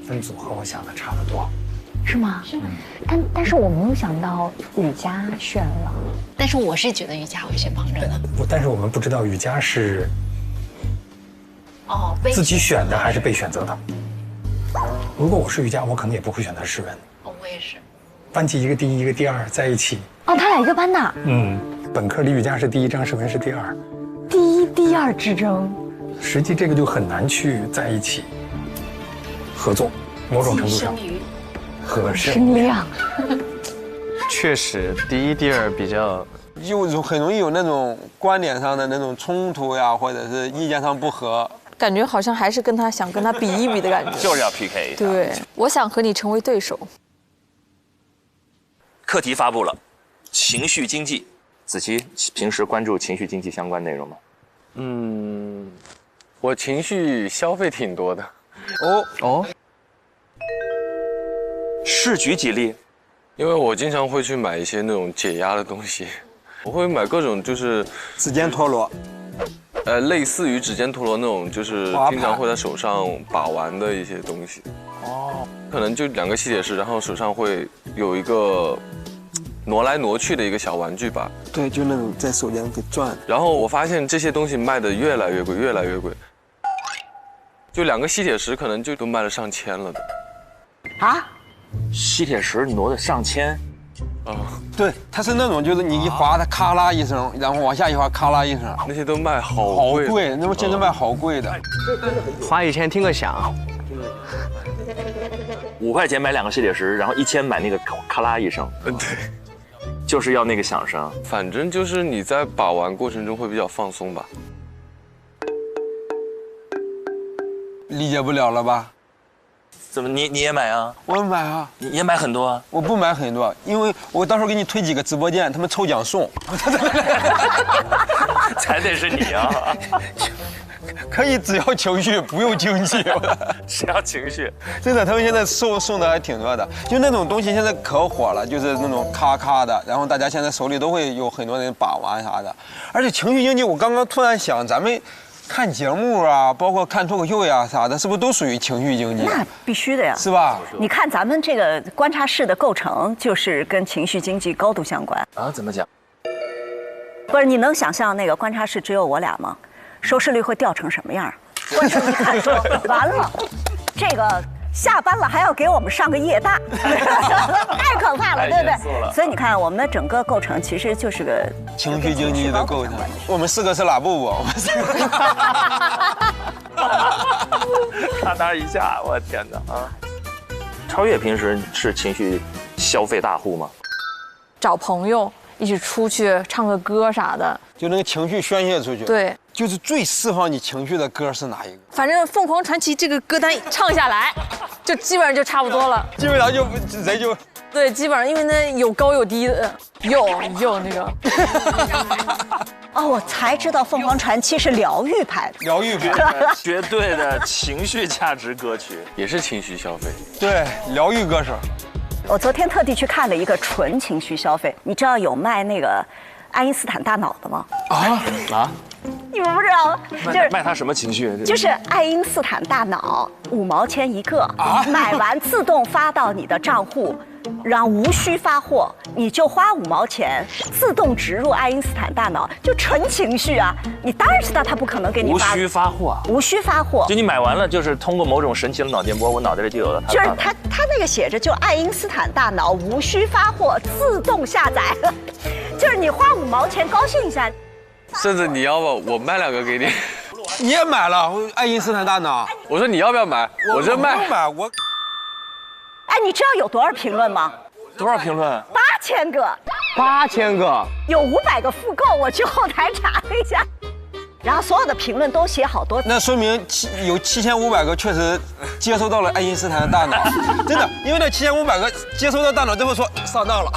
分组和我想的差不多。是吗？是吗？但是我没有想到瑜伽选了，但是我是觉得瑜伽会选旁证的。但是我们不知道瑜伽是哦，自己选的还是被选择的。如果我是瑜伽，我可能也不会选择诗文。哦，我也是。班级一个第一，一个第二在一起。哦，他俩一个班的。本科里瑜伽是第一，张诗文是第二。第一、第二之争。实际这个就很难去在一起合作，某种程度上。和声量。确实，第一、第二比较很容易有那种观点上的那种冲突呀，或者是意见上不合。感觉好像还是想跟他比一比的感觉，就是要 PK 一下。对，我想和你成为对手。课题发布了，情绪经济。子琪平时关注情绪经济相关内容吗？我情绪消费挺多的。哦，试举几例。因为我经常会去买一些那种解压的东西，我会买各种就是指尖陀螺，类似于指尖陀螺那种，就是经常会在手上把玩的一些东西。哦，可能就2个吸铁石，然后手上会有一个挪来挪去的一个小玩具吧。对，就那种在手间给转。然后我发现这些东西卖的越来越贵，越来越贵。就2个吸铁石可能就都卖了上千了的。啊？吸铁石挪的上千。对，它是那种就是你一划它咔啦一声，然后往下一划咔啦一声，那些都卖好贵，那么现在卖好贵的。花1000听个响。5块钱买2个吸铁石，然后1000买那个咔啦一声。对，就是要那个响声。反正就是你在把玩过程中会比较放松吧。理解不了了吧？怎么你也买啊？我买啊，你也买很多啊？我不买很多，因为我到时候给你推几个直播间，他们抽奖送。才得是你啊！可以只要情绪，不用经济。只要情绪。真的，他们现在送的还挺多的，就那种东西现在可火了，就是那种咔咔的，然后大家现在手里都会有很多人把玩啥的。而且情绪经济，我刚刚突然想，咱们看节目啊，包括看脱口秀呀啥的，是不是都属于情绪经济？那必须的呀，是吧？你看咱们这个观察室的构成，就是跟情绪经济高度相关啊。怎么讲？不是，你能想象那个观察室只有我俩吗？收视率会掉成什么样？观众一看说完了，这个下班了还要给我们上个夜大，太可怕了，对不对？所以你看，我们的整个构成其实就是个情绪经济的构成。我们4个是哪部不？我们4个。咔嗒一下，我天哪啊！超越平时是情绪消费大户吗？找朋友一起出去唱个歌啥的，就那个情绪宣泄出去。对。就是最释放你情绪的歌是哪一个？反正凤凰传奇这个歌单唱下来，就基本上就差不多了。基本上就人就对，基本上因为那有高有低的，有那个。哦，我才知道凤凰传奇是疗愈派的。疗愈派，绝对的情绪价值歌曲，也是情绪消费。对，疗愈歌手。我昨天特地去看了一个纯情绪消费，你知道有卖那个爱因斯坦大脑的吗？啊！你们不知道，就是卖他什么情绪？就是爱因斯坦大脑，5毛钱一个，买完自动发到你的账户，然后无需发货，你就花5毛钱，自动植入爱因斯坦大脑，就纯情绪啊！你当然知道他不可能给你无发，需发货，无需发货，就你买完了，就是通过某种神奇的脑电波，我脑袋里就有了它。就是他那个写着就爱因斯坦大脑无需发货，自动下载，就是你花5毛钱高兴一下。甚至你要不我卖2个给你，你也买了爱因斯坦大脑？我说你要不要买？我这卖。不买我。哎，你知道有多少评论吗？多少评论？8000个。8000个。有500个复购，我去后台查了一下。然后所有的评论都写好多，那说明有7500个确实接收到了爱因斯坦的大脑，真的，因为那7500个接收到大脑之后说上当了，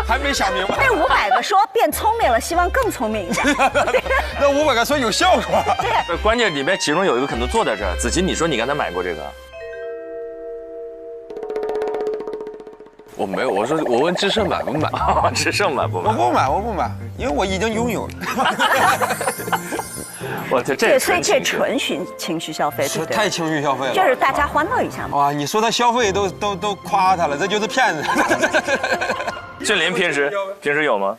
还没想明白。那500个说变聪明了，希望更聪明一点。那500个说有效果。对，关键里面其中有一个可能坐在这儿。子琪，你说你刚才买过这个？我没有，我问智胜买不买？智胜买不买？我不买，因为我已经拥有了。我这对，所以这纯情绪消费，对不对？太情绪消费了，就是大家欢乐一下嘛。哇，你说他消费都夸他了，这就是骗子。俊林平时有吗？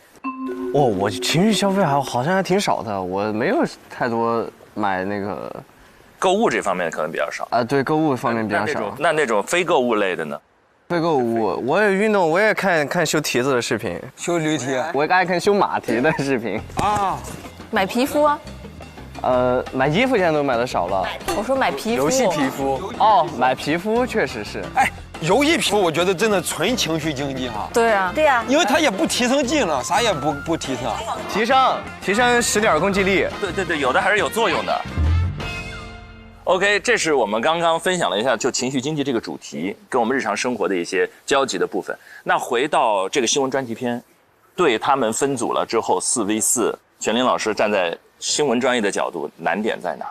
我情绪消费好像还挺少的，我没有太多买那个购物这方面可能比较少啊，对，购物方面比较少。那种非购物类的呢？非购物，我也运动，我也看修蹄子的视频，修驴蹄，我也爱看修马蹄的视频啊。买皮肤啊？买衣服现在都买的少了。我说买皮肤。游戏皮肤哦，买皮肤确实是。哎，游戏皮肤我觉得真的纯情绪经济哈。对啊，对啊，因为它也不提升技能，啥也不提升，提升10点攻击力。对，有的还是有作用的。OK， 这是我们刚刚分享了一下就情绪经济这个主题跟我们日常生活的一些交集的部分。那回到这个新闻专题片，对他们分组了之后4v4，全林老师站在新闻专业的角度，难点在哪？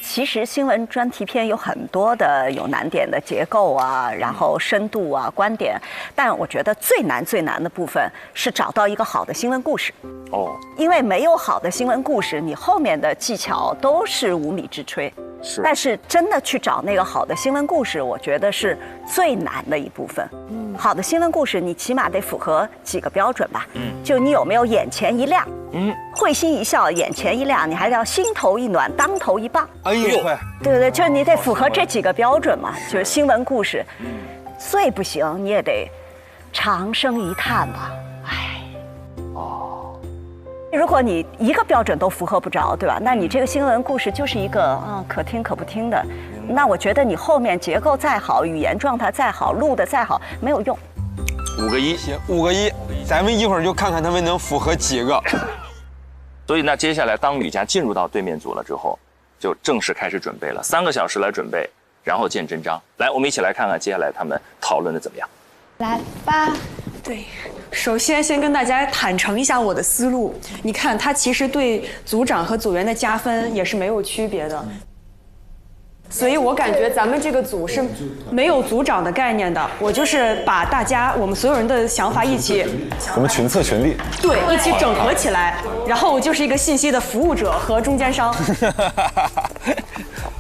其实新闻专题片有很多的有难点的结构啊，然后深度啊、观点，但我觉得最难的部分是找到一个好的新闻故事。哦，因为没有好的新闻故事，你后面的技巧都是无米之炊。但是真的去找那个好的新闻故事，我觉得是最难的一部分。好的新闻故事，你起码得符合几个标准吧。就你有没有眼前一亮？会心一笑，眼前一亮，你还要心头一暖，当头一棒。哎呦，对，就是你得符合这几个标准嘛。就是新闻故事，最不行你也得长声一叹吧。如果你一个标准都符合不着，对吧？那你这个新闻故事就是一个可听可不听的。那我觉得你后面结构再好，语言状态再好，录的再好，没有用。5个1，行，5个1，咱们一会儿就看看他们能符合几个。所以那接下来当吕佳进入到对面组了之后，就正式开始准备了，3个小时来准备，然后见真章。来，我们一起来看看接下来他们讨论的怎么样。来吧。对，首先先跟大家坦诚一下我的思路。你看，它其实对组长和组员的加分也是没有区别的。所以我感觉咱们这个组是没有组长的概念的。我就是把我们所有人的想法一起，我们群策群力，对，一起整合起来，然后我就是一个信息的服务者和中间商。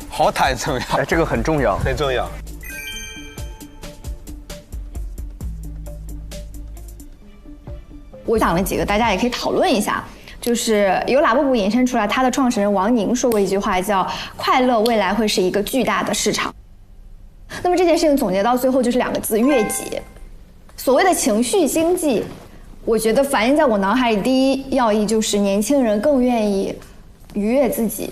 好坦诚呀！哎，这个很重要，很重要。我讲了几个，大家也可以讨论一下。就是由拉布布引申出来，他的创始人王宁说过一句话，叫“快乐未来会是一个巨大的市场”。那么这件事情总结到最后就是2个字：悦己。所谓的情绪经济，我觉得反映在我脑海里第一要义就是年轻人更愿意愉悦自己。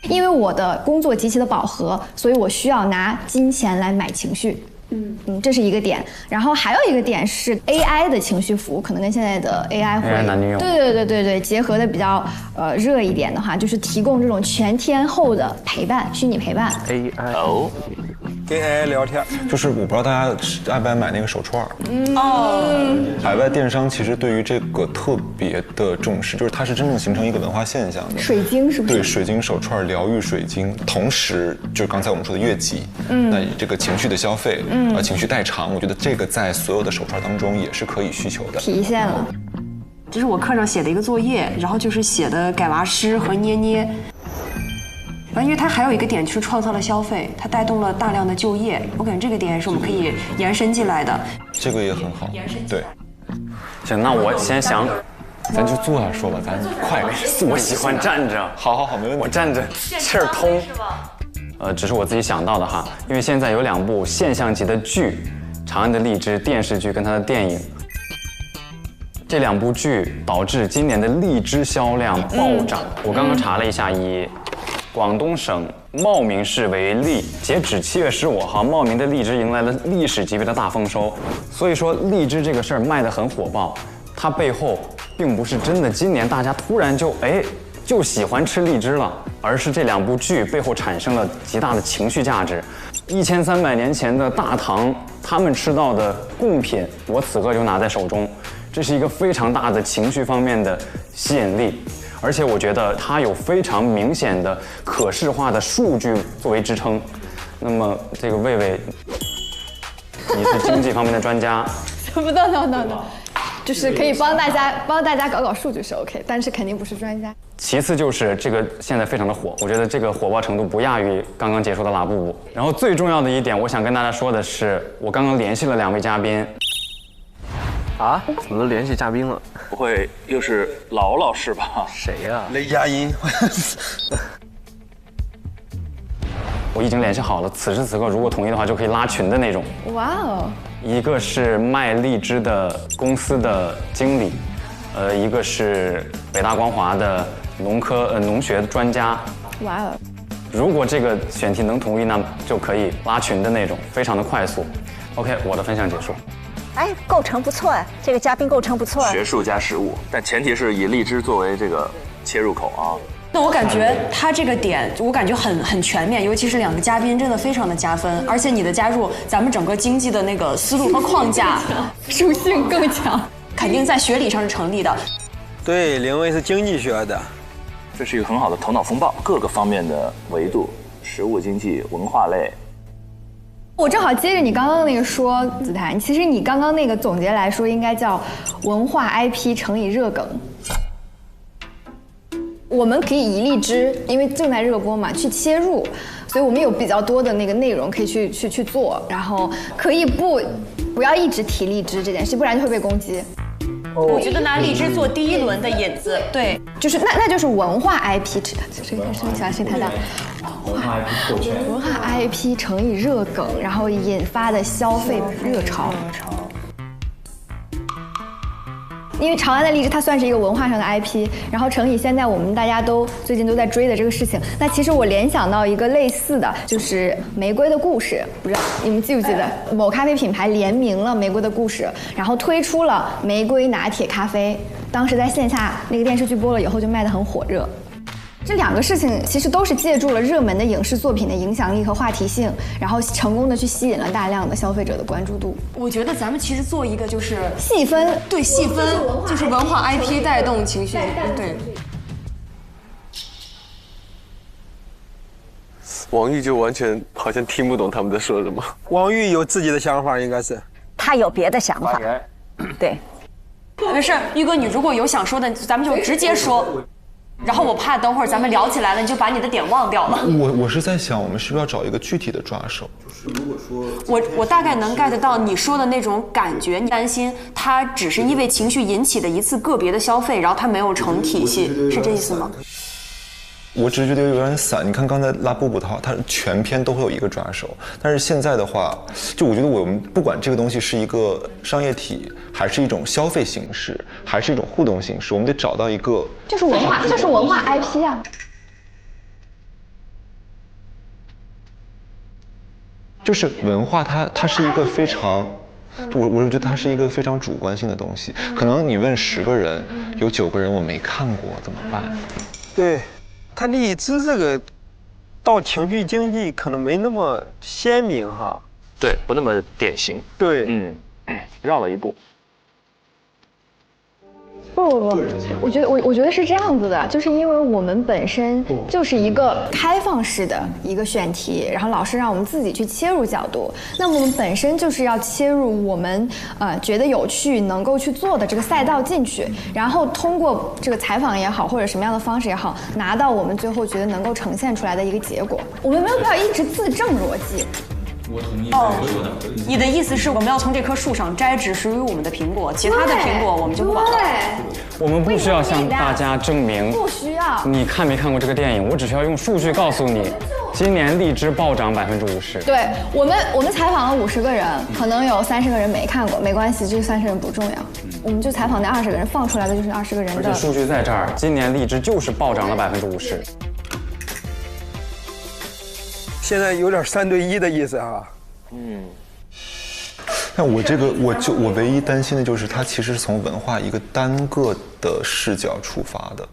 因为我的工作极其的饱和，所以我需要拿金钱来买情绪。这是一个点，然后还有一个点是 AI 的情绪服务，可能跟现在的 AI 会男女用，对，结合的比较热一点的话，就是提供这种全天候的陪伴，虚拟陪伴。AI 跟 AI 聊天，就是我不知道大家爱不爱买那个手串。海外电商其实对于这个特别的重视，就是它是真正形成一个文化现象的。水晶是不是？对，水晶手串疗愈水晶，同时就是刚才我们说的悦己，那这个情绪的消费，情绪代偿，我觉得这个在所有的手串当中也是可以需求的，体现了。这是我课上写的一个作业，然后就是写的改娃诗和捏捏。因为它还有一个点就是创造了消费，它带动了大量的就业，我感觉这个点是我们可以延伸进来的。这个也很好，对。行，那我先想，咱就坐下说吧，咱快点。我喜欢站着。好，没问题。我站着，气儿通。只是我自己想到的哈，因为现在有2部现象级的剧，《长安的荔枝》电视剧跟它的电影，这2部剧导致今年的荔枝销量暴涨。我刚刚查了一下，以广东省茂名市为例，截止7月15号，茂名的荔枝迎来了历史级别的大丰收。所以说，荔枝这个事儿卖得很火爆，它背后并不是真的今年大家突然就喜欢吃荔枝了，而是这2部剧背后产生了极大的情绪价值。1300年前的大唐，他们吃到的贡品，我此刻就拿在手中，这是一个非常大的情绪方面的吸引力。而且我觉得它有非常明显的可视化的数据作为支撑。那么这个魏魏，你是经济方面的专家，不，就是可以帮大家搞搞数据是 OK， 但是肯定不是专家。其次就是这个现在非常的火，我觉得这个火爆程度不亚于刚刚结束的拉布布。然后最重要的一点，我想跟大家说的是，我刚刚联系了2位嘉宾。啊？怎么都联系嘉宾了？不会又是劳老师吧？谁呀？雷佳音。我已经联系好了，此时此刻如果同意的话，就可以拉群的那种。哇哦！一个是卖荔枝的公司的经理，一个是北大光华的农学专家。哇哦！如果这个选题能同意，那就可以拉群的那种，非常的快速。OK， 我的分享结束。哎，构成不错哎，这个嘉宾构成不错。学术加实务，但前提是以荔枝作为这个切入口啊。那我感觉他这个点，我感觉很全面，尤其是2个嘉宾真的非常的加分，而且你的加入，咱们整个经济的那个思路和框架，属性更强，肯定在学理上是成立的。对，林威是经济学的，这是一个很好的头脑风暴，各个方面的维度，实务经济、文化类。我正好接着你刚刚那个说，子檀，其实你刚刚那个总结来说，应该叫文化 IP 乘以热梗。我们可以以荔枝，因为正在热播嘛，去切入，所以我们有比较多的那个内容可以去做，然后可以不要一直提荔枝这件事，不然就会被攻击。我觉得拿荔枝做第1轮的引子，对，就是那就是文化 IP， 这个声音小心太大。文化 IP 乘以热梗，然后引发的消费热潮。因为长安的荔枝它算是一个文化上的 IP， 然后乘以现在我们大家都最近都在追的这个事情，那其实我联想到一个类似的，就是玫瑰的故事，不知道你们记不记得某咖啡品牌联名了玫瑰的故事，然后推出了玫瑰拿铁咖啡，当时在线下那个电视剧播了以后就卖得很火热。这2个事情其实都是借助了热门的影视作品的影响力和话题性，然后成功的去吸引了大量的消费者的关注度。我觉得咱们其实做一个就是细分，对，细分就是文化 IP 带动情绪，对。王玉就完全好像听不懂他们在说什么。王玉有自己的想法，应该是他有别的想法，对。没事，玉哥，你如果有想说的，咱们就直接说。然后我怕等会儿咱们聊起来了，你就把你的点忘掉了。我是在想，我们是不是要找一个具体的抓手？就是如果说，我大概能 get 到你说的那种感觉，你担心它只是因为情绪引起的一次个别的消费，然后它没有成体系，是这意思吗？我只是觉得有点散。你看刚才拉布布它全篇都会有一个抓手，但是现在的话，就我觉得我们不管这个东西是一个商业体，还是一种消费形式，还是一种互动形式，我们得找到一个就是文化 IP 啊。就是文化它是一个非常。我觉得它是一个非常主观性的东西，可能你问10个人，有9个人我没看过，怎么办？对。它荔枝这个到情绪经济可能没那么鲜明哈，对，不那么典型。对，绕了一步。不，我觉得是这样子的，就是因为我们本身就是一个开放式的一个选题，然后老师让我们自己去切入角度，那么我们本身就是要切入我们觉得有趣能够去做的这个赛道进去，然后通过这个采访也好，或者什么样的方式也好，拿到我们最后觉得能够呈现出来的一个结果。我们没有必要一直自证逻辑。我同意你说的。你的意思是我们要从这棵树上摘只属于我们的苹果，其他的苹果我们就不管了。我们不需要向大家证明，不需要。你看没看过这个电影？我只需要用数据告诉你，今年荔枝暴涨50%。对，我们采访了50个人，可能有30个人没看过，没关系，这30个人不重要。我们就采访那20个人，放出来的就是20个人的。而且数据在这儿，今年荔枝就是暴涨了50%。现在有点3对1的意思啊。但我唯一担心的就是它其实是从文化一个单个的视角出发的，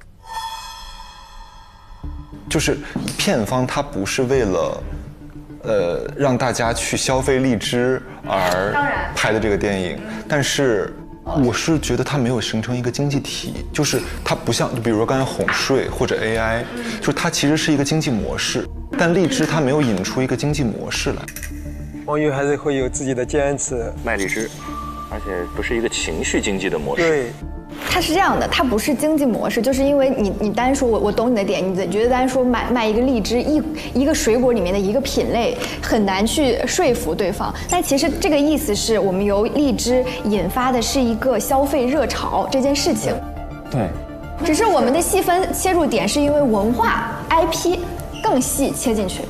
就是片方它不是为了让大家去消费荔枝而拍的这个电影，但是我是觉得它没有形成一个经济体，就是它不像，比如说刚才哄睡或者 AI， 就是它其实是一个经济模式，但荔枝它没有引出一个经济模式来。王玉还是会有自己的坚持，卖荔枝。而且不是一个情绪经济的模式。对。它是这样的，它不是经济模式，就是因为你单说，我懂你的点，你觉得单说卖一个荔枝一个水果里面的一个品类很难去说服对方，但其实这个意思是我们由荔枝引发的是一个消费热潮这件事情。对，只是我们的细分切入点是因为文化 IP 更细切进去，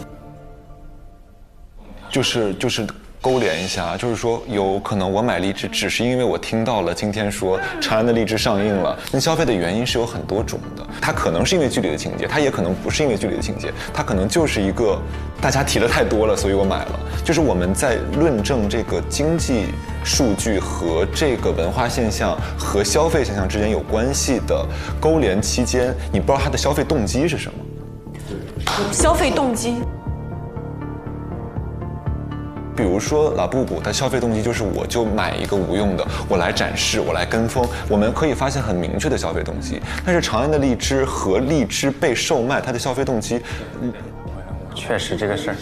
就是勾连一下，就是说有可能我买荔枝只是因为我听到了今天说长安的荔枝上映了，那消费的原因是有很多种的，它可能是因为剧里的情节，它也可能不是因为剧里的情节，它可能就是一个大家提的太多了，所以我买了。就是我们在论证这个经济数据和这个文化现象和消费现象之间有关系的勾连期间，你不知道它的消费动机是什么。消费动机。比如说拉布布，它消费动机就是我就买一个无用的，我来展示，我来跟风。我们可以发现很明确的消费动机，但是长安的荔枝和荔枝被售卖，它的消费动机，确实这个事儿。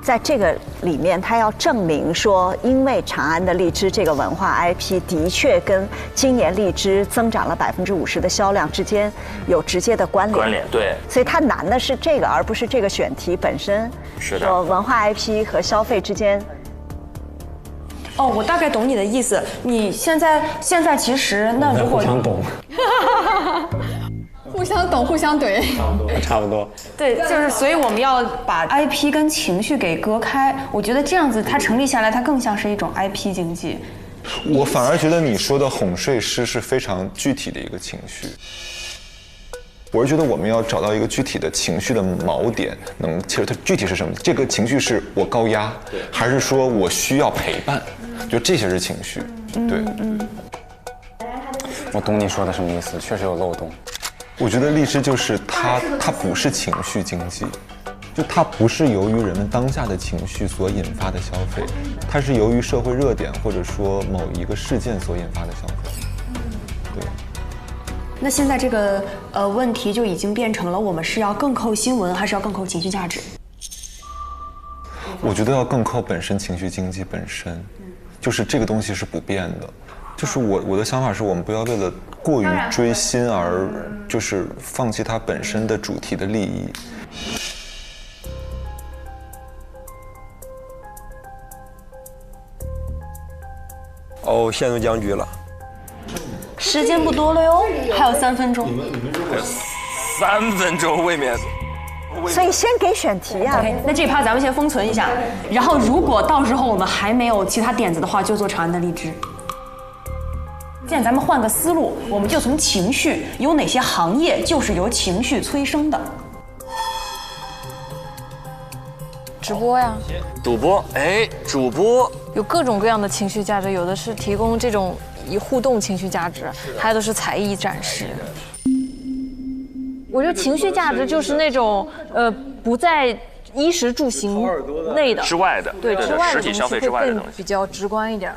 在这个里面，他要证明说，因为长安的荔枝这个文化 IP 的确跟今年荔枝增长了50%的销量之间有直接的关联。对。所以它难的是这个，而不是这个选题本身。是的。说文化 IP 和消费之间。哦，我大概懂你的意思。你现在其实那如果互相懂。互相懂，互相怼，差不多。对，就是所以我们要把 IP 跟情绪给割开。我觉得这样子它成立下来，它更像是一种 IP 经济。我反而觉得你说的哄睡师是非常具体的一个情绪。我是觉得我们要找到一个具体的情绪的锚点，其实它具体是什么？这个情绪是我高压，还是说我需要陪伴？就这些是情绪。对。我懂你说的什么意思，确实有漏洞。我觉得荔枝就是它不是情绪经济，就它不是由于人们当下的情绪所引发的消费，它是由于社会热点或者说某一个事件所引发的消费。对。那现在这个问题就已经变成了，我们是要更扣新闻，还是要更扣情绪价值？我觉得要更扣本身情绪经济本身，就是这个东西是不变的。就是我的想法是我们不要为了过于追新而就是放弃它本身的主题的利益。哦，陷入僵局了。时间不多了哟，还有3分钟。3分钟未免。所以先给选题啊。OK， 那这一趴咱们先封存一下，然后如果到时候我们还没有其他点子的话，就做长安的荔枝。现在咱们换个思路，我们就从情绪，有哪些行业就是由情绪催生的？直播呀，主播，主播有各种各样的情绪价值，有的是提供这种以互动情绪价值，还有的是才艺展示。我觉得情绪价值就是那种不在衣食住行内的之外的，对之外的实体消费之外的东西，比较直观一点。